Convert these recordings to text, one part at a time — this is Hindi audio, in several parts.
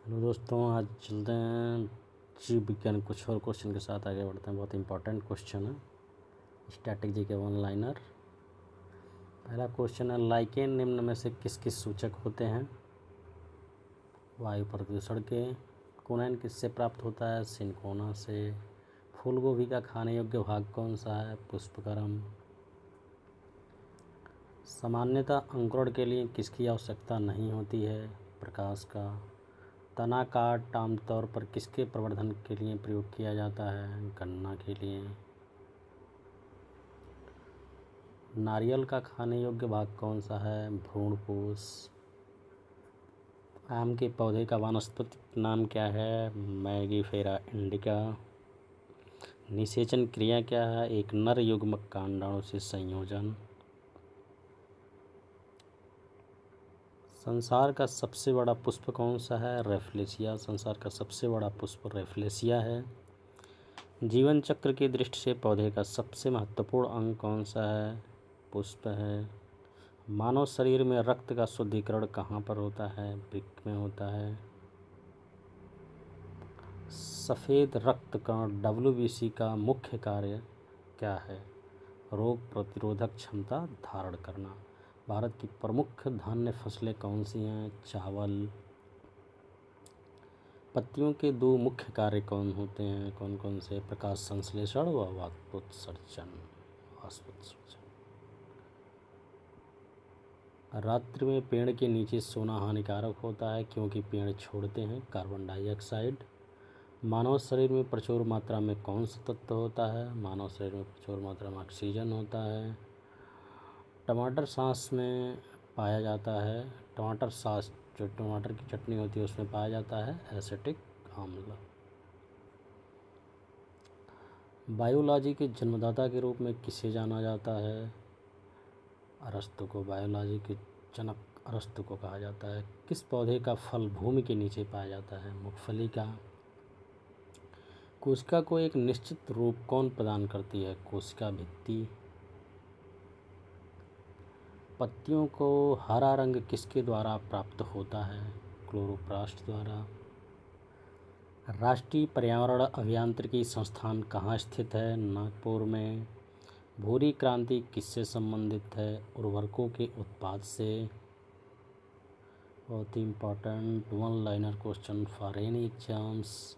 हेलो दोस्तों, आज चलते हैं जीव विज्ञान कुछ और क्वेश्चन के साथ आगे बढ़ते हैं। बहुत इंपॉर्टेंट क्वेश्चन है, स्टैटिक जी के वन लाइनर। पहला क्वेश्चन है, लाइकेन निम्न में से किस किस सूचक होते हैं? वायु प्रदूषण के। कुनैन किससे प्राप्त होता है? सिनकोना से। फूल गोभी का खाने योग्य भाग कौन सा है? पुष्पक्रम। सामान्यतः अंकुरण के लिए किसकी आवश्यकता नहीं होती है? प्रकाश का। तना काट आमतौर पर किसके प्रवर्धन के लिए प्रयोग किया जाता है? गन्ना के लिए। नारियल का खाने योग्य भाग कौन सा है? भ्रूणपोष। आम के पौधे का वानस्पतिक नाम क्या है? मैगीफेरा इंडिका। निषेचन क्रिया क्या है? एक नर युग्मक का अंडाणु से संयोजन। संसार का सबसे बड़ा पुष्प कौन सा है? रेफ्लेशिया। संसार का सबसे बड़ा पुष्प रेफ्लेशिया है। जीवन चक्र की दृष्टि से पौधे का सबसे महत्वपूर्ण अंग कौन सा है? पुष्प है। मानव शरीर में रक्त का शुद्धिकरण कहाँ पर होता है? वृक्क में होता है। सफ़ेद रक्त कण WBC का मुख्य कार्य क्या है? रोग प्रतिरोधक क्षमता धारण करना। भारत की प्रमुख धान्य फसलें कौन सी हैं? चावल। पत्तियों के दो मुख्य कार्य कौन होते हैं? कौन कौन से? प्रकाश संश्लेषण व वाष्पोत्सर्जन। रात्रि में पेड़ के नीचे सोना हानिकारक होता है क्योंकि पेड़ छोड़ते हैं कार्बन डाइऑक्साइड। मानव शरीर में प्रचुर मात्रा में कौन सा तत्व होता है? मानव शरीर में प्रचुर मात्रा में ऑक्सीजन होता है। टमाटर सॉस में पाया जाता है, टमाटर सॉस जो टमाटर की चटनी होती है उसमें पाया जाता है एसिटिक अम्ल। बायोलॉजी के जन्मदाता के रूप में किसे जाना जाता है? अरस्तु को। बायोलॉजी के जनक अरस्तु को कहा जाता है। किस पौधे का फल भूमि के नीचे पाया जाता है? मूंगफली का। कोशिका को एक निश्चित रूप कौन प्रदान करती है? कोशिका भित्ति। पत्तियों को हरा रंग किसके द्वारा प्राप्त होता है? क्लोरोप्लास्ट द्वारा। राष्ट्रीय पर्यावरण अभियांत्रिकी संस्थान कहाँ स्थित है? नागपुर में। भूरी क्रांति किससे संबंधित है? उर्वरकों के उत्पाद से। बहुत ही important one liner question for any exams.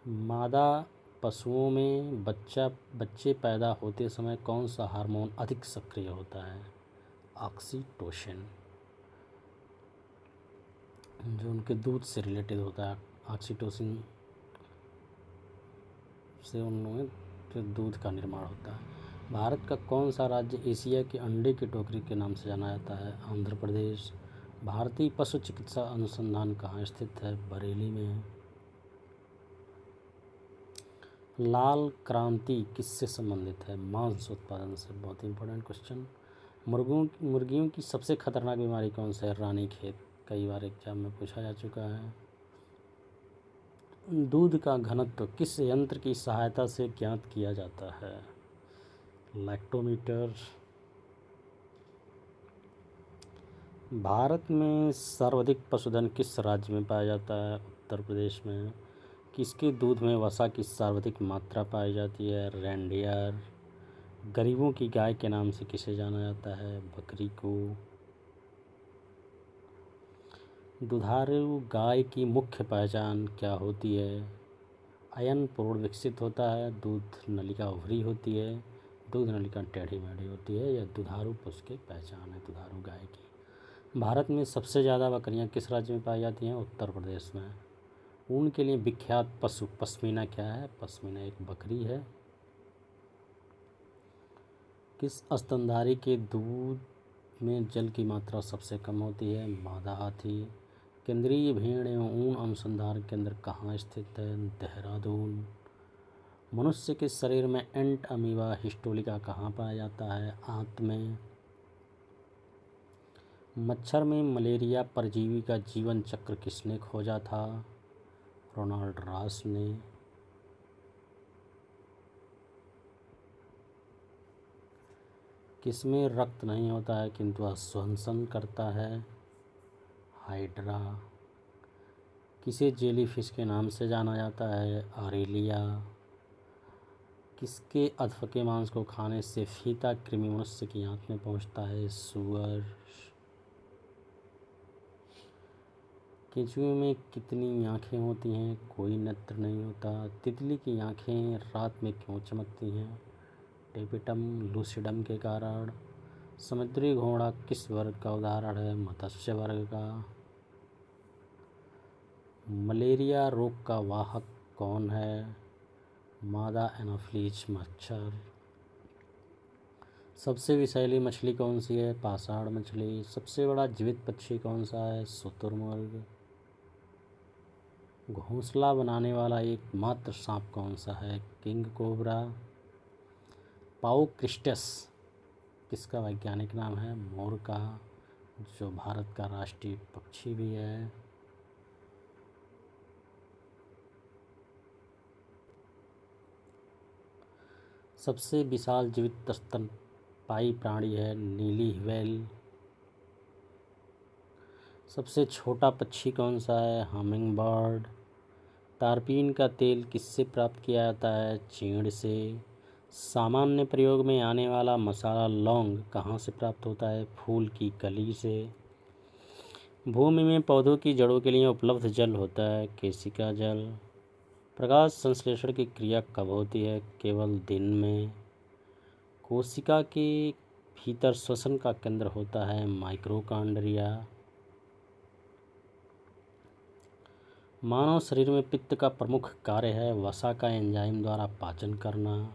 मादा पशुओं में बच्चे पैदा होते समय कौन सा हार्मोन अधिक सक्रिय होता है? ऑक्सीटोसिन, जो उनके दूध से रिलेटेड होता है। ऑक्सीटोसिन से उनमें फिर दूध का निर्माण होता है। भारत का कौन सा राज्य एशिया की अंडे की टोकरी के नाम से जाना जाता है? आंध्र प्रदेश। भारतीय पशु चिकित्सा अनुसंधान कहाँ स्थित है? बरेली में। लाल क्रांति किससे संबंधित है? मांस उत्पादन से। बहुत इंपॉर्टेंट क्वेश्चन। मुर्गियों की सबसे खतरनाक बीमारी कौन सा है? रानीखेत। कई बार एग्जाम में पूछा जा चुका है। दूध का घनत्व किस यंत्र की सहायता से ज्ञात किया जाता है? लैक्टोमीटर। भारत में सर्वाधिक पशुधन किस राज्य में पाया जाता है? उत्तर प्रदेश में। किसके दूध में वसा की सर्वाधिक मात्रा पाई जाती है? रेंडियर। गरीबों की गाय के नाम से किसे जाना जाता है? बकरी को। दुधारू गाय की मुख्य पहचान क्या होती है? अयन पूर्ण विकसित होता है, दूध नलिका उभरी होती है, दूध नलिका टेढ़ी मेढ़ी होती है। यह दुधारू पशु की पहचान है, दुधारू गाय की। भारत में सबसे ज़्यादा बकरियां किस राज्य में पाई जाती हैं? उत्तर प्रदेश में। ऊन के लिए विख्यात पशु पश्मीना क्या है? पश्मीना एक बकरी है। किस स्तनधारी के दूध में जल की मात्रा सबसे कम होती है? मादा हाथी। केंद्रीय भेड़ एवं ऊन अनुसंधान केंद्र कहाँ स्थित है? देहरादून। मनुष्य के शरीर में एंट अमीबा हिस्टोलिका कहाँ पाया जाता है? आंत में। मच्छर में मलेरिया परजीवी का जीवन चक्र किसने खोजा था? रोनाल्ड रॉस ने। किसमें रक्त नहीं होता है किंतु श्वसन करता है? हाइड्रा। किसे जेलीफिश के नाम से जाना जाता है? ऑरेलिया। किसके अधर के मांस को खाने से फीता कृमि मनुष्य की आंत में पहुंचता है? सूअर। केंचुए में कितनी आँखें होती हैं? कोई नेत्र नहीं होता। तितली की आँखें रात में क्यों चमकती हैं? टेपिटम लूसिडम के कारण। समुद्री घोड़ा किस वर्ग का उदाहरण है? मत्स्य वर्ग का। मलेरिया रोग का वाहक कौन है? मादा एनोफ्लीज मच्छर। सबसे विषैली मछली कौन सी है? पाषाण मछली। सबसे बड़ा जीवित पक्षी कौन सा है? शुतुरमुर्ग। घोंसला बनाने वाला एकमात्र सांप कौन सा है? King cobra. पाउक्रिस्टस किसका वैज्ञानिक नाम है? मोर का, जो भारत का राष्ट्रीय पक्षी भी है। सबसे विशाल जीवित स्तनपायी प्राणी है? नीली व्हेल। सबसे छोटा पक्षी कौन सा है? Humming bird. तारपीन का तेल किससे प्राप्त किया जाता है? चीड़ से। सामान्य प्रयोग में आने वाला मसाला लौंग कहाँ से प्राप्त होता है? फूल की कली से। भूमि में पौधों की जड़ों के लिए उपलब्ध जल होता है केशिका जल। प्रकाश संश्लेषण की क्रिया कब होती है? केवल दिन में। कोशिका के भीतर श्वसन का केंद्र होता है माइक्रोकांड्रिया। मानव शरीर में पित्त का प्रमुख कार्य है वसा का एंजाइम द्वारा पाचन करना।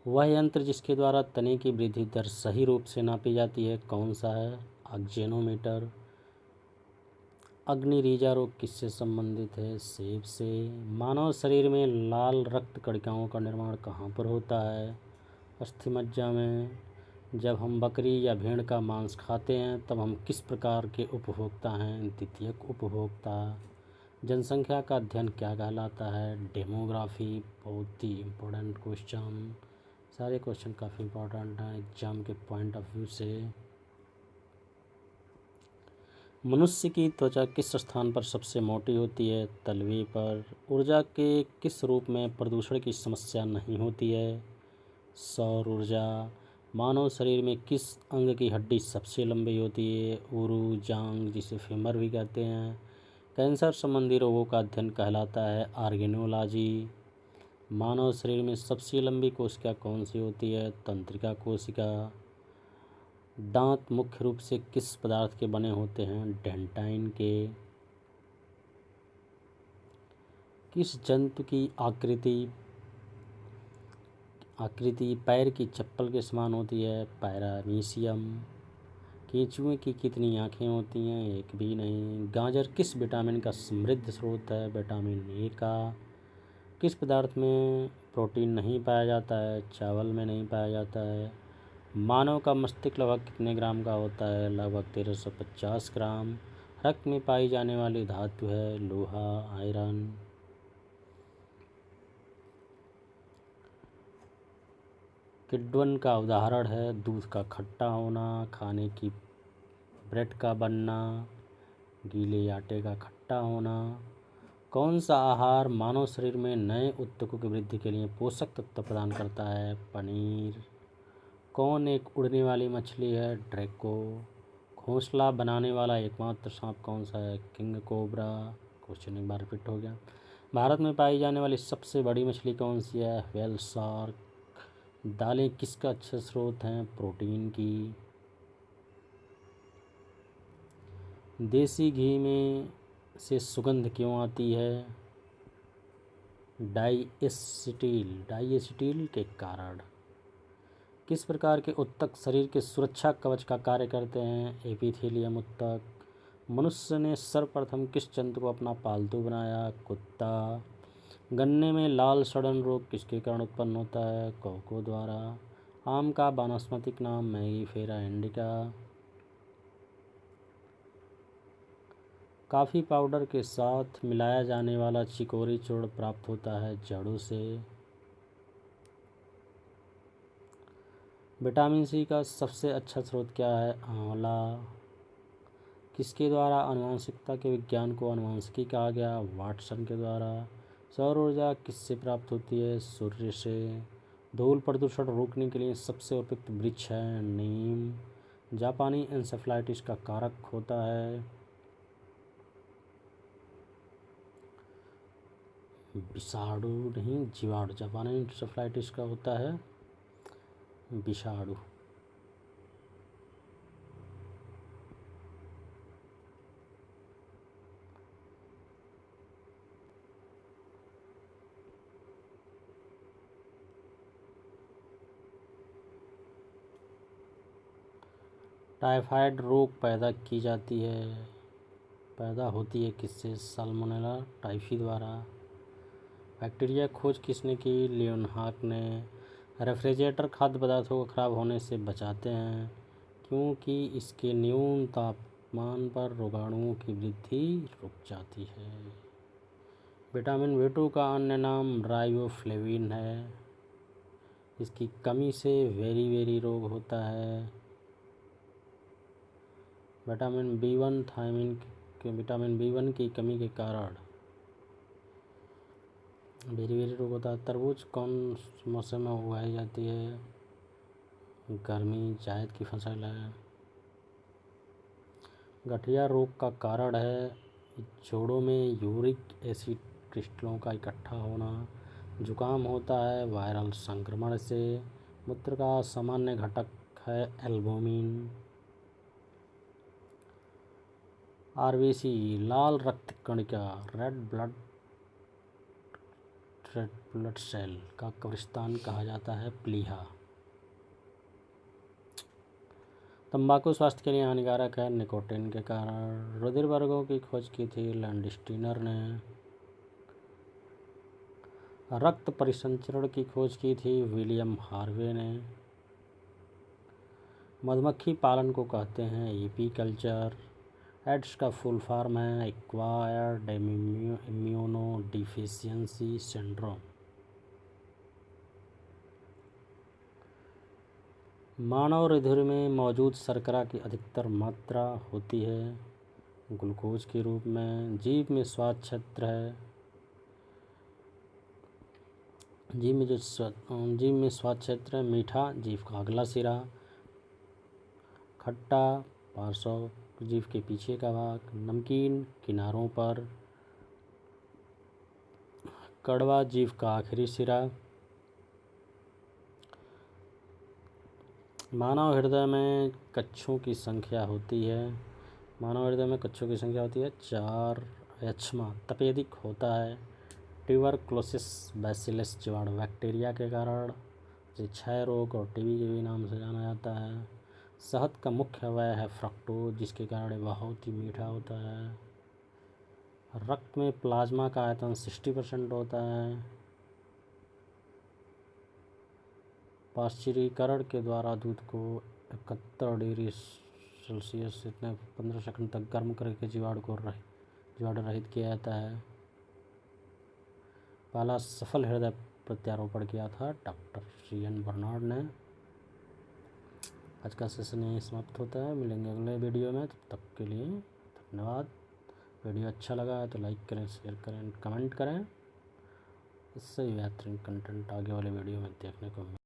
वह यंत्र जिसके द्वारा तने की वृद्धि दर सही रूप से नापी जाती है कौन सा है? ऑक्जेनोमीटर। अग्निरीजा रोग किससे संबंधित है? सेब से। मानव शरीर में लाल रक्त कणिकाओं का निर्माण कहाँ पर होता है? अस्थिमज्जा में। जब हम बकरी या भेड़ का मांस खाते हैं तब हम किस प्रकार के उपभोक्ता हैं? द्वितीयक उपभोक्ता। जनसंख्या का अध्ययन क्या कहलाता है? डेमोग्राफी। बहुत ही इम्पोर्टेंट क्वेश्चन, सारे क्वेश्चन काफ़ी इम्पोर्टेंट हैं एग्जाम के पॉइंट ऑफ व्यू से। मनुष्य की त्वचा किस स्थान पर सबसे मोटी होती है? तलवे पर। ऊर्जा के किस रूप में प्रदूषण की समस्या नहीं होती है? सौर ऊर्जा। मानव शरीर में किस अंग की हड्डी सबसे लंबी होती है? उरु जांग, जिसे फेमर भी कहते हैं। कैंसर संबंधी रोगों का अध्ययन कहलाता है ऑर्गेनोलॉजी। मानव शरीर में सबसे लंबी कोशिका कौन सी होती है? तंत्रिका कोशिका। दांत मुख्य रूप से किस पदार्थ के बने होते हैं? डेंटाइन के। किस जंतु की आकृति पैर की चप्पल के समान होती है? पैरामीशियम। केंचुए की कितनी आँखें होती हैं? एक भी नहीं। गाजर किस विटामिन का समृद्ध स्रोत है? विटामिन ए का। किस पदार्थ में प्रोटीन नहीं पाया जाता है? चावल में नहीं पाया जाता है। मानव का मस्तिष्क लगभग कितने ग्राम का होता है? लगभग 1350 ग्राम। रक्त में पाई जाने वाली धातु है लोहा, आयरन। किण्वन का उदाहरण है दूध का खट्टा होना, खाने की ब्रेड का बनना, गीले आटे का खट्टा होना। कौन सा आहार मानव शरीर में नए ऊतकों की वृद्धि के लिए पोषक तत्व प्रदान करता है? पनीर। कौन एक उड़ने वाली मछली है? ड्रैको। घोंसला बनाने वाला एकमात्र सांप कौन सा है? King cobra. क्वेश्चन एक बार रिपीट हो गया। भारत में पाई जाने वाली सबसे बड़ी मछली कौन सी है? Whale shark. दालें किसका अच्छे स्रोत हैं? प्रोटीन की। देसी घी में से सुगंध क्यों आती है? डाइएसिटिल के कारण। किस प्रकार के ऊतक शरीर के सुरक्षा कवच का कार्य करते हैं? एपिथेलियम ऊतक। मनुष्य ने सर्वप्रथम किस जंतु को अपना पालतू बनाया? कुत्ता। गन्ने में लाल सड़न रोग किसके कारण उत्पन्न होता है? कवकों द्वारा। आम का वानस्पतिक नाम मैंगिफेरा इंडिका। कॉफ़ी पाउडर के साथ मिलाया जाने वाला चिकोरी चूर्ण प्राप्त होता है जड़ों से। विटामिन सी का सबसे अच्छा स्रोत क्या है? आंवला। किसके द्वारा आनुवंशिकता के विज्ञान को आनुवंशिकी कहा गया? वाटसन के द्वारा। सौर ऊर्जा किससे प्राप्त होती है? सूर्य से। धूल प्रदूषण रोकने के लिए सबसे उपयुक्त वृक्ष है? नीम। जापानी एन्सेफलाइटिस का कारक होता है? विषाणु नहीं, जीवाणु। जापानी एन्सेफलाइटिस का होता है विषाणु। टाइफाइड रोग पैदा होती है किससे? साल्मोनेला टाइफी द्वारा। बैक्टीरिया खोज किसने की? लियोनहार्ट ने। रेफ्रिजरेटर खाद्य पदार्थों को खराब होने से बचाते हैं क्योंकि इसके न्यून तापमान पर रोगाणुओं की वृद्धि रुक जाती है। विटामिन B2 का अन्य नाम राइबोफ्लेविन है। इसकी कमी से वेरी रोग होता है। विटामिन B1 की कमी के कारण वेरी रोग होता है। तरबूज कौन मौसम में उगाई जाती है? गर्मी। जायद की फसल है। गठिया रोग का कारण है जोड़ों में यूरिक एसिड क्रिस्टलों का इकट्ठा होना। जुकाम होता है वायरल संक्रमण से। मूत्र का सामान्य घटक है एल्बुमिन। RBC लाल रक्त कणिका रेड ब्लड सेल का कब्रिस्तान कहा जाता है प्लीहा। तंबाकू स्वास्थ्य के लिए हानिकारक है निकोटीन के कारण। रुधिर वर्गों की खोज की थी लैंडस्टीनर ने। रक्त परिसंचरण की खोज की थी विलियम हार्वे ने। मधुमक्खी पालन को कहते हैं एपीकल्चर। एड्स का फुल फॉर्म है एक्वायर्ड इम्यूनो डिफिशियंसी सिंड्रोम। मानव रुधिर में मौजूद शर्करा की अधिकतर मात्रा होती है ग्लूकोज के रूप में। जीभ में स्वाद क्षेत्र है। जीभ में स्वाद क्षेत्र है मीठा जीभ का अगला सिरा। खट्टा पार्श्व जीभ के पीछे का भाग। नमकीन किनारों पर। कड़वा जीभ का आखिरी सिरा। मानव हृदय में कक्षों की संख्या होती है 4। यक्ष्मा तपेदिक होता है। ट्यूबरक्लोसिस बैसिलस जीवाणु बैक्टीरिया के कारण इसे क्षय रोग और टीबी के भी नाम से जाना जाता है। शहद का मुख्य अवयव है फ्रक्टोज जिसके कारण ये बहुत ही मीठा होता है। रक्त में प्लाज्मा का आयतन 60% होता है। पाश्चुरीकरण के द्वारा दूध को 71 डिग्री सेल्सियस से 15 सेकंड तक गर्म करके जीवाणु रहित किया जाता है। पहला सफल हृदय प्रत्यारोपण किया था डॉक्टर CN बर्नार्ड ने। आज का सेशन यहीं समाप्त होता है। मिलेंगे अगले वीडियो में, तब तक के लिए धन्यवाद। वीडियो अच्छा लगा है तो लाइक करें, शेयर करें, कमेंट करें। इससे बेहतरीन कंटेंट आगे वाले वीडियो में देखने को